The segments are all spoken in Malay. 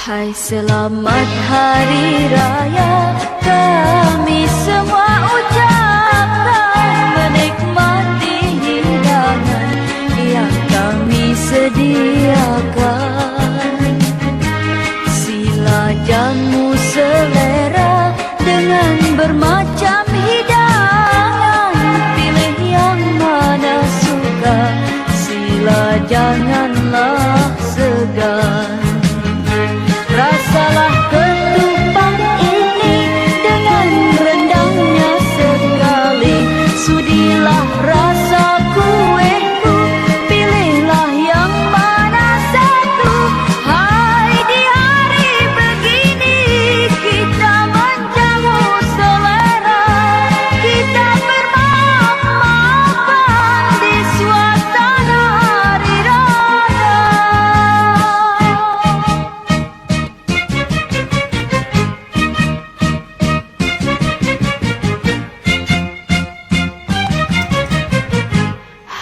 Hai selamat hari raya, kami semua ucapkan, menikmati hidangan yang kami sediakan. Sila jamu selera dengan bermacam hidangan, pilih yang mana suka, sila janganlah segan. Rasalah ketupat ini dengan rendangnya sekali, sudilah rasa kueku, pilihlah yang mana satu. Hai di hari begini kita menjamu selera, kita bermaaf-maafan di suasana hari raya.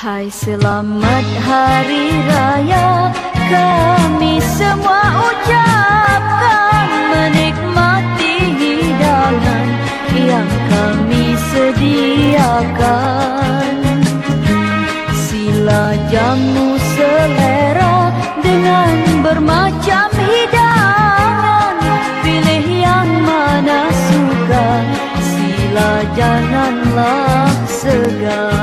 Hai selamat hari raya, kami semua ucapkan, menikmati hidangan yang kami sediakan. Sila jamu selera dengan bermacam hidangan, pilih yang mana suka, sila janganlah segan.